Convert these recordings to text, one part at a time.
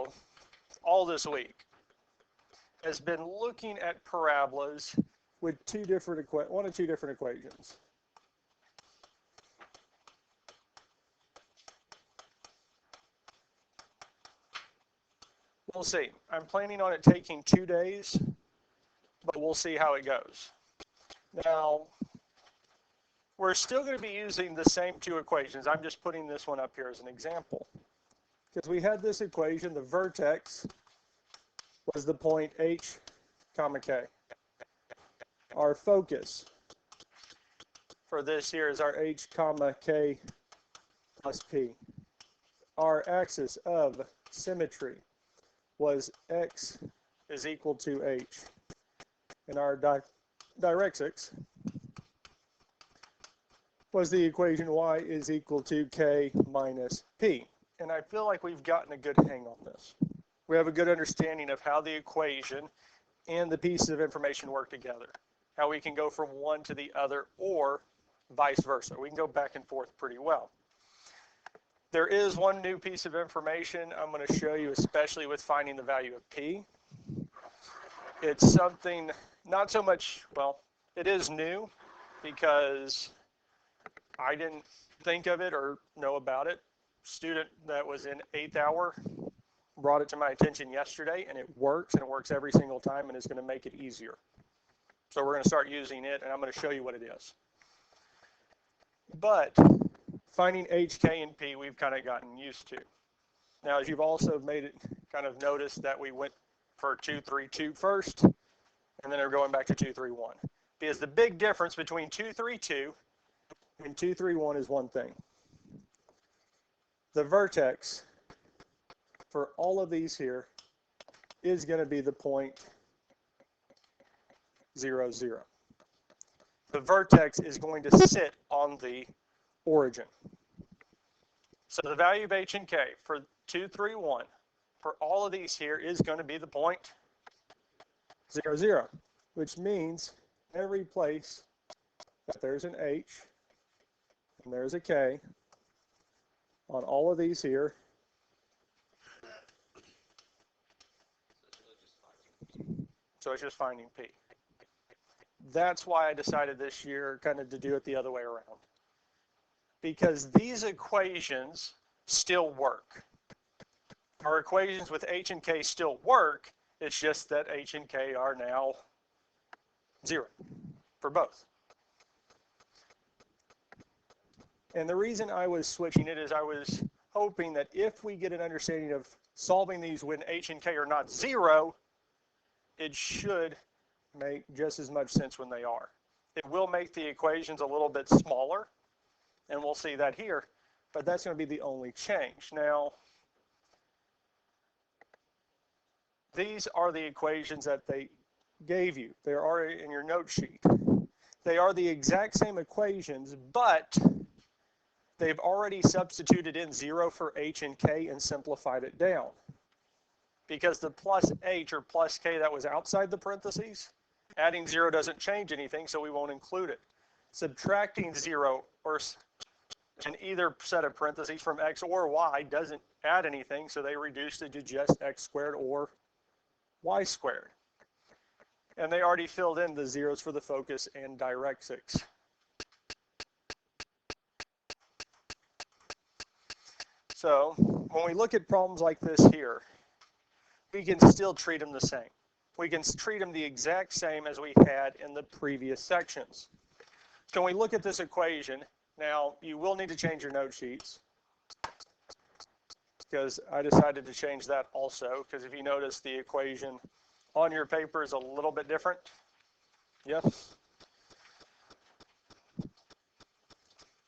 So all this week has been looking at parabolas with one of two different equations. We'll see. I'm planning on it taking 2 days, but we'll see how it goes. Now, we're still going to be using the same two equations. I'm just putting this one up here as an example. Because we had this equation, the vertex was the point h comma k. Our focus for this here is our h comma k plus p. Our axis of symmetry was x is equal to h. And our directrix was the equation y is equal to k minus p. And I feel like we've gotten a good hang on this. We have a good understanding of how the equation and the pieces of information work together. How we can go from one to the other or vice versa. We can go back and forth pretty well. There is one new piece of information I'm going to show you, especially with finding the value of p. It's something not so much, well, it is new because I didn't think of it or know about it. Student that was in 8th hour brought it to my attention yesterday, and it works every single time, and it's going to make it easier. So we're going to start using it, and I'm going to show you what it is. But finding h, k, and p, we've kind of gotten used to. Now, as you've also made it kind of noticed that we went for 2, 3, 2 first, and then we're going back to 2, 3, 1. Because the big difference between 2, 3, 2 and 2, 3, 1 is one thing. The vertex for all of these here is going to be the point 0, 0. The vertex is going to sit on the origin. So the value of h and k for 2, 3, 1 for all of these here is going to be the point 0, 0, which means every place that there's an h and there's a k on all of these here, so it's just finding p. That's why I decided this year kind of to do it the other way around. Because these equations still work. Our equations with h and k still work, it's just that h and k are now 0 for both. And the reason I was switching it is I was hoping that if we get an understanding of solving these when h and k are not 0, it should make just as much sense when they are. It will make the equations a little bit smaller, and we'll see that here, but that's going to be the only change. Now, these are the equations that they gave you. They're already in your note sheet. They are the exact same equations, but they've already substituted in 0 for h and k and simplified it down. Because the plus h or plus k that was outside the parentheses, adding 0 doesn't change anything, so we won't include it. Subtracting 0 or in either set of parentheses from x or y doesn't add anything, so they reduced it to just x squared or y squared. And they already filled in the zeros for the focus and directrix. So when we look at problems like this here, we can still treat them the same. We can treat them the exact same as we had in the previous sections. So when we look at this equation, now you will need to change your note sheets because I decided to change that also, because if you notice the equation on your paper is a little bit different. Yes?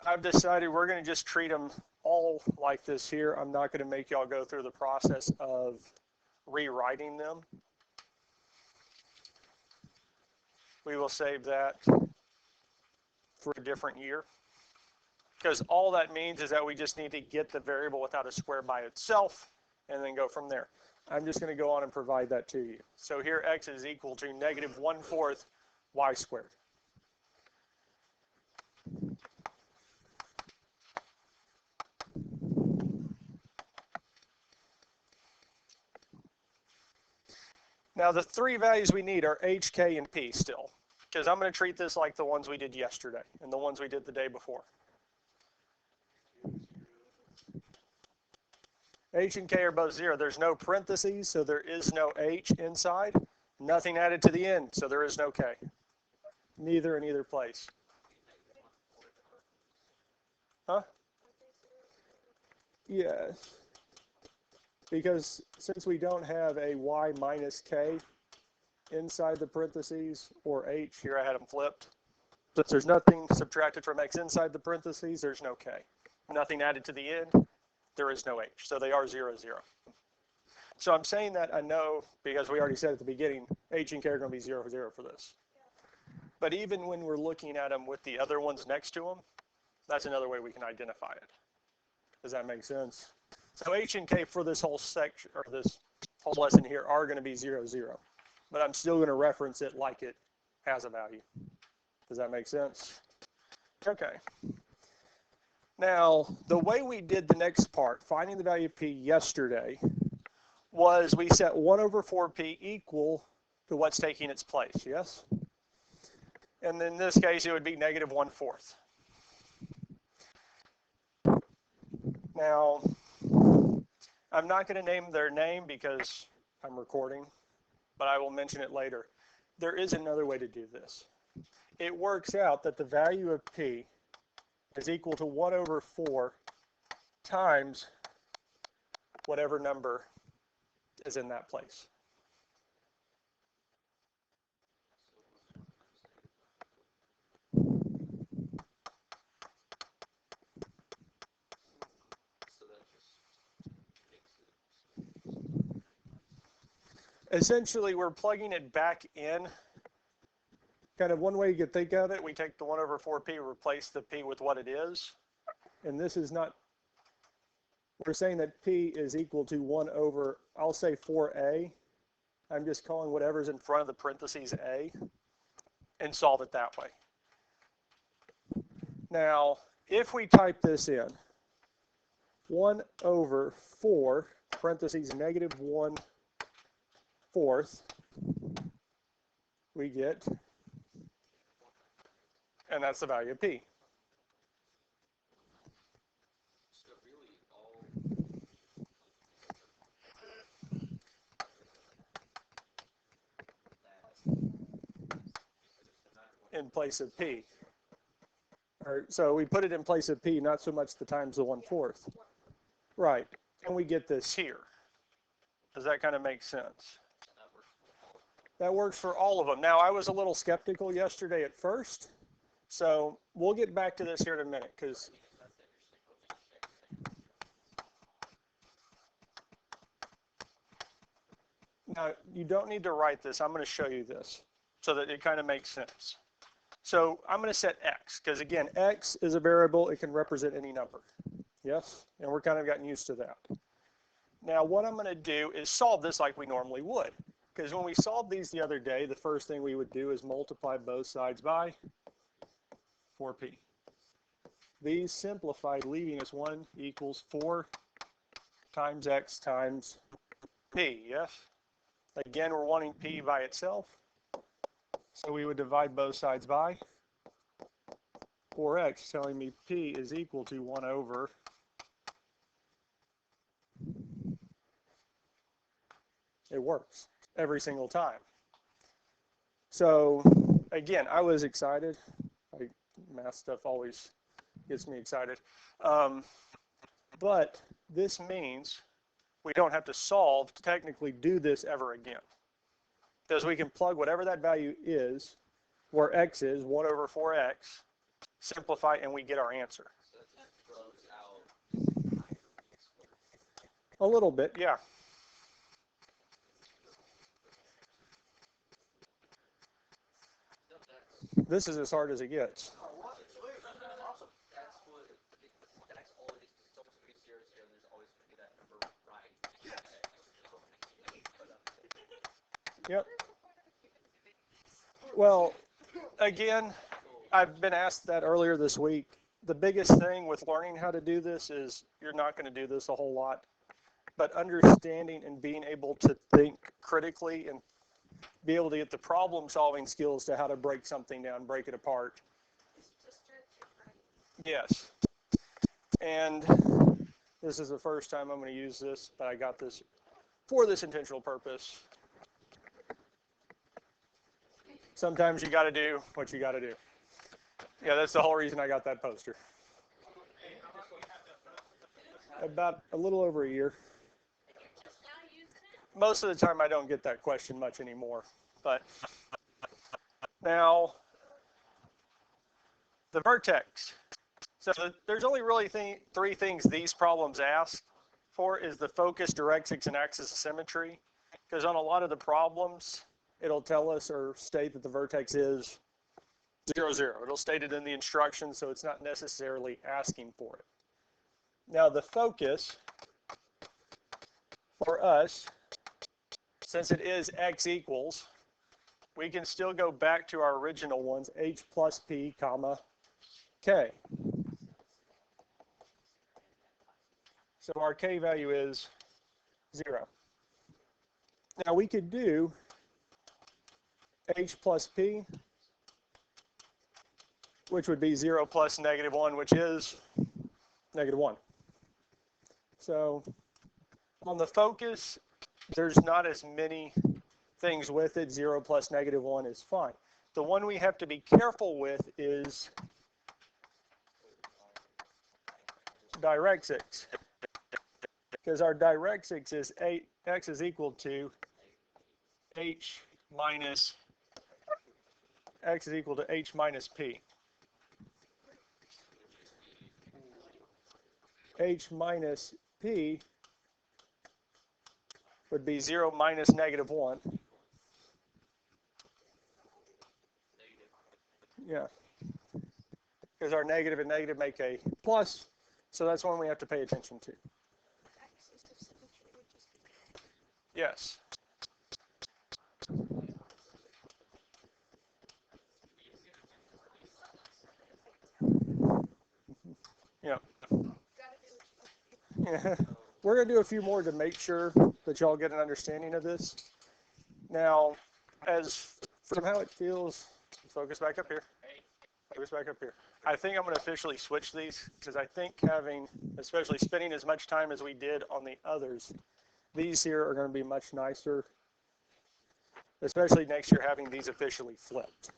I've decided we're going to just treat them all like this here. I'm not going to make y'all go through the process of rewriting them. We will save that for a different year, because all that means is that we just need to get the variable without a square by itself and then go from there. I'm just going to go on and provide that to you. So here x is equal to negative 1/4 y squared. Now the three values we need are h, k, and p still, because I'm going to treat this like the ones we did yesterday and the ones we did the day before. H and k are both 0. There's no parentheses, so there is no h inside. Nothing added to the end, so there is no k. Neither in either place. Huh? Yes. Because since we don't have a y minus k inside the parentheses or h, here I had them flipped. Since there's nothing subtracted from x inside the parentheses, there's no k. Nothing added to the end, there is no h. So they are 0, 0. So I'm saying that I know, because we already said at the beginning, h and k are going to be 0, 0 for this. But even when we're looking at them with the other ones next to them, that's another way we can identify it. Does that make sense? So h and k for this whole section, or this whole lesson here, are going to be 0, 0. But I'm still going to reference it like it has a value. Does that make sense? Okay. Now, the way we did the next part, finding the value of p yesterday, was we set 1 over 4p equal to what's taking its place, yes? And in this case, it would be negative 1/4. Now, I'm not going to name their name because I'm recording, but I will mention it later. There is another way to do this. It works out that the value of p is equal to 1 over 4 times whatever number is in that place. Essentially, we're plugging it back in. Kind of one way you could think of it, we take the 1 over 4p, replace the p with what it is. And this is not, we're saying that p is equal to 1 over, I'll say 4a. I'm just calling whatever's in front of the parentheses a, and solve it that way. Now, if we type this in, 1 over 4, parentheses negative 1/4, we get, and that's the value of p. In place of p. So we put it in place of p, not so much the times the 1/4. Right, and we get this here. Does that kind of make sense? That works for all of them. Now, I was a little skeptical yesterday at first, so we'll get back to this here in a minute, because now you don't need to write this. I'm going to show you this so that it kind of makes sense. So I'm going to set x, because again, x is a variable. It can represent any number. Yes? And we're kind of gotten used to that. Now, what I'm going to do is solve this like we normally would. Because when we solved these the other day, the first thing we would do is multiply both sides by 4p. These simplified, leaving us 1 equals 4 times x times p, yes? Again, we're wanting p by itself. So we would divide both sides by 4x, telling me p is equal to 1 over. It works every single time. So again, I was excited. Math stuff always gets me excited. But this means we don't have to solve to technically do this ever again. Because we can plug whatever that value is, where x is, 1 over 4x, simplify, and we get our answer. A little bit, yeah. This is as hard as it gets. Yep. Well, again, I've been asked that earlier this week. The biggest thing with learning how to do this is you're not going to do this a whole lot, but understanding and being able to think critically and be able to get the problem solving skills to how to break something down, break it apart. Yes. And this is the first time I'm going to use this, but I got this for this intentional purpose. Sometimes you got to do what you got to do. Yeah, that's the whole reason I got that poster. About a little over a year. Most of the time I don't get that question much anymore. But now, the vertex. So there's only really three things these problems ask for is the focus, directrix, and axis of symmetry. Because on a lot of the problems, it'll tell us or state that the vertex is 0, 0. It'll state it in the instructions, so it's not necessarily asking for it. Now the focus for us, since it is x equals, we can still go back to our original ones, h plus p, comma, k. So our k value is 0. Now we could do h plus p, which would be 0 plus -1, which is -1. So on the focus, there's not as many things with it. 0 plus -1 is fine. The one we have to be careful with is directrix. Because our directrix is x is equal to h minus x is equal to h minus p. H minus p would be 0 minus -1. Yeah. Because our negative and negative make a plus, so that's one we have to pay attention to. Yes. Yeah. Yeah. We're going to do a few more to make sure that y'all get an understanding of this. Now, as from how it feels, focus back up here. Focus back up here. I think I'm going to officially switch these because I think having, especially spending as much time as we did on the others, these here are going to be much nicer, especially next year having these officially flipped.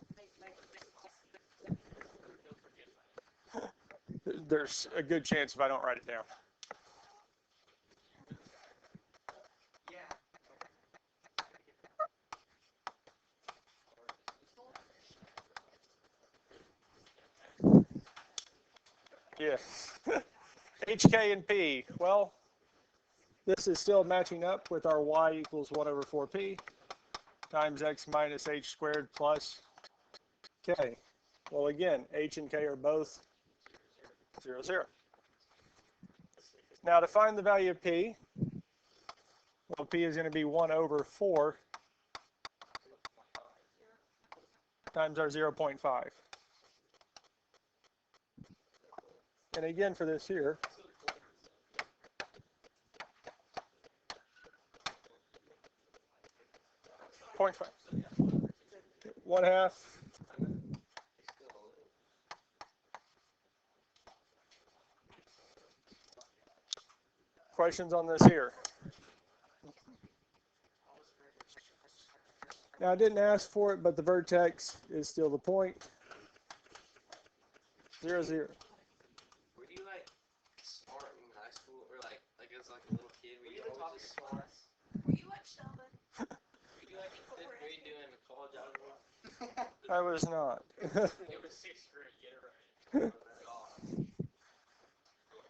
There's a good chance if I don't write it down. Yeah. HK and P. Well, this is still matching up with our y equals 1 over 4p times x minus h squared plus k. Well, again, h and k are both 0, 0. Now, to find the value of p, well, p is going to be 1 over 4 times our 0.5. And again, for this here, .5. 1/2. Questions on this here? Now, I didn't ask for it, but the vertex is still the point. 0, 0. Were you like smart in high school, or like as like a little kid? Were you always just smart? Were you like Sheldon? Were you like in 5th grade doing college algebra? I was not. It was 6th grade. Get it right.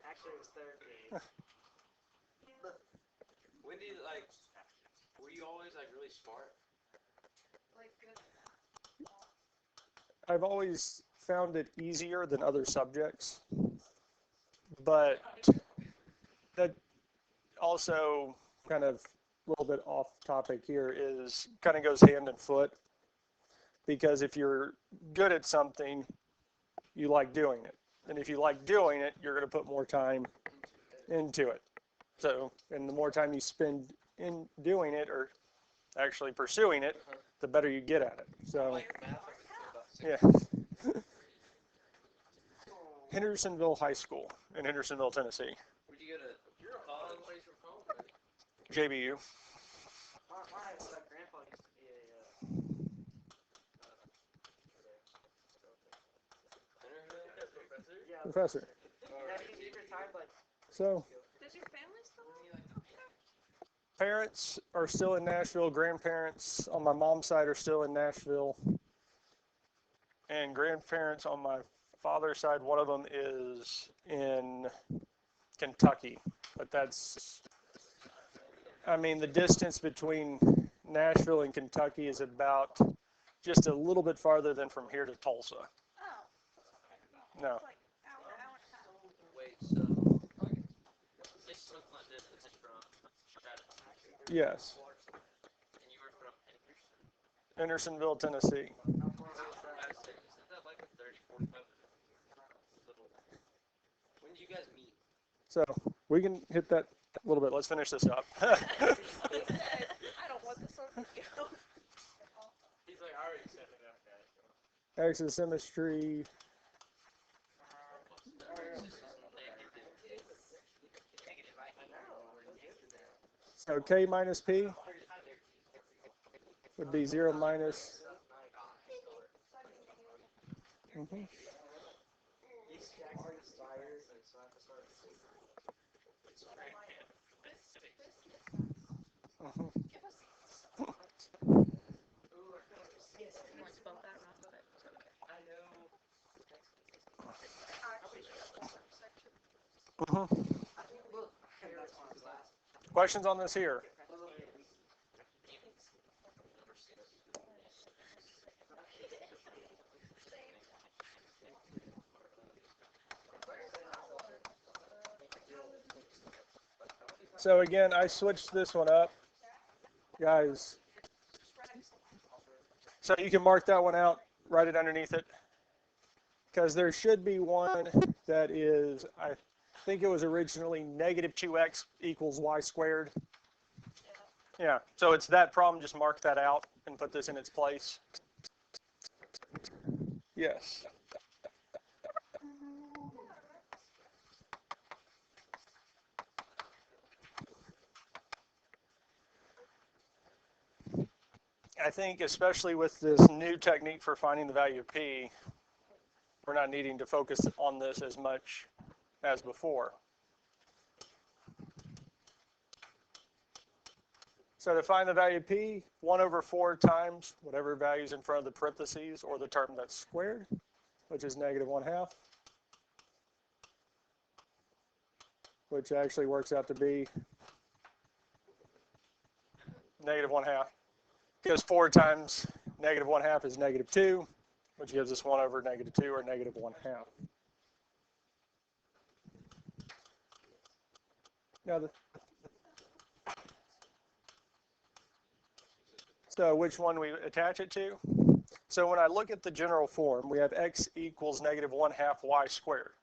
Actually, it was 3rd grade. When did were you always like really smart? Like good. I've always found it easier than other subjects, but that also kind of a little bit off topic here is kind of goes hand in foot, because if you're good at something, you like doing it. And if you like doing it, you're going to put more time into it. So, and the more time you spend in doing it, or actually pursuing it, the better you get at it. So, Like math, yeah. Hendersonville High School in Hendersonville, Tennessee. Where'd you go to? You're a college from home, right? JBU. My grandpa used to be a Professor. So, Does your family still live? parents are still in Nashville. Grandparents on my mom's side are still in Nashville. And grandparents on my father's side, one of them is in Kentucky. But that's, I mean, the distance between Nashville and Kentucky is about just a little bit farther than from here to Tulsa. Oh. No. It's like hour and a half. Wait, so this month distance is from Stratus. Yes. And you were from Henderson? Hendersonville, Tennessee. Isn't that like a 30, 45 minute little? When did you guys meet? So we can hit that a little bit. Let's finish this up. I don't want this on video. He's like, I already said it, okay. Axisymmetry. So K minus P would be 0 minus. Questions on this here? So again, I switched this one up, guys. So you can mark that one out, write it underneath it, because there should be one that is, I think it was originally negative 2x equals y squared. Yeah, so it's that problem, just mark that out and put this in its place. Yes. I think especially with this new technique for finding the value of p, we're not needing to focus on this as much as before. So to find the value of p, 1 over 4 times whatever value is in front of the parentheses or the term that's squared, which is negative 1/2, which actually works out to be negative 1/2. Because 4 times negative 1/2 is negative 2, which gives us 1 over negative 2 or negative 1/2. Now, so which one we attach it to? So when I look at the general form, we have x equals negative 1/2 y squared.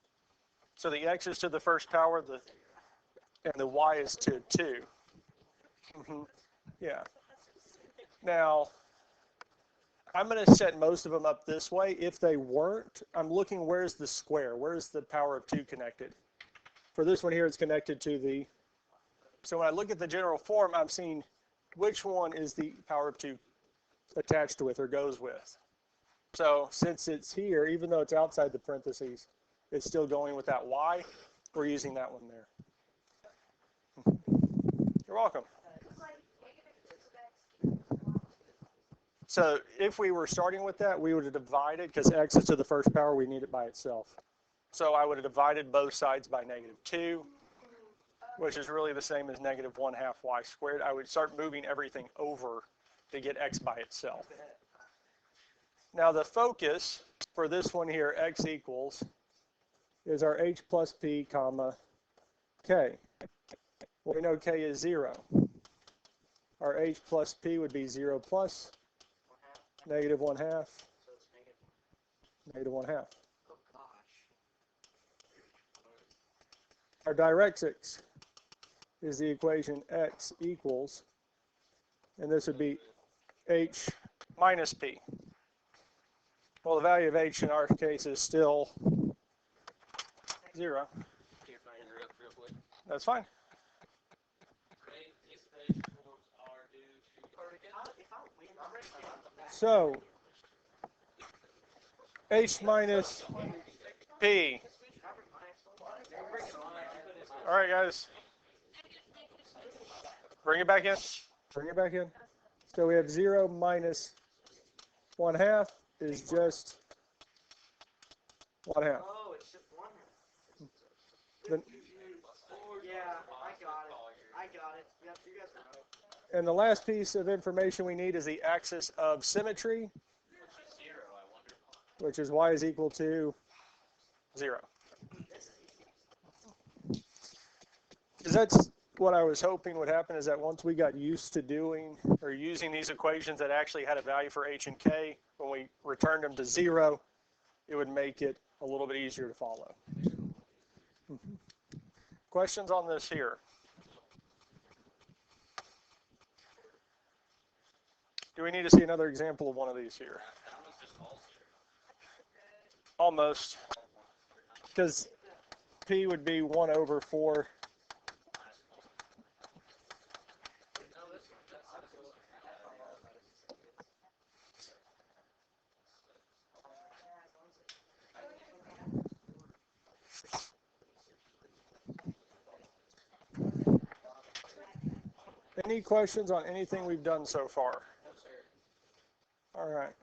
So the x is to the first power, and the y is to 2. Yeah. Now, I'm going to set most of them up this way. If they weren't, I'm looking where's the square? Where's the power of 2 connected? For this one here, it's connected to the, so when I look at the general form, I'm seeing which one is the power of 2 attached with or goes with. So since it's here, even though it's outside the parentheses, it's still going with that y. We're using that one there. You're welcome. So if we were starting with that, we would have divided, because x is to the first power, we need it by itself. So I would have divided both sides by negative 2, which is really the same as negative 1/2 y squared. I would start moving everything over to get x by itself. Now the focus for this one here, x equals, is our h plus p comma k. Well, we know k is 0. Our h plus p would be 0 plus negative 1/2, negative 1/2. Oh gosh. Our directrix is the equation x equals, and this would be h minus p. Well, the value of h in our case is still 0. Here, if I interrupt real quick. That's fine. So, h minus p. All right, guys. Bring it back in. Bring it back in. So we have 0 minus 1/2 is just 1/2. Oh, it's just 1. The, Yeah, I got it. I got it. Yep, you guys are right. and the last piece of information we need is the axis of symmetry, which is y is equal to 0. Because that's what I was hoping would happen, is that once we got used to doing or using these equations that actually had a value for h and k, when we returned them to 0, it would make it a little bit easier to follow. Questions on this here? Do we need to see another example of one of these here? Almost. Because p would be 1 over 4. Any questions on anything we've done so far? All right.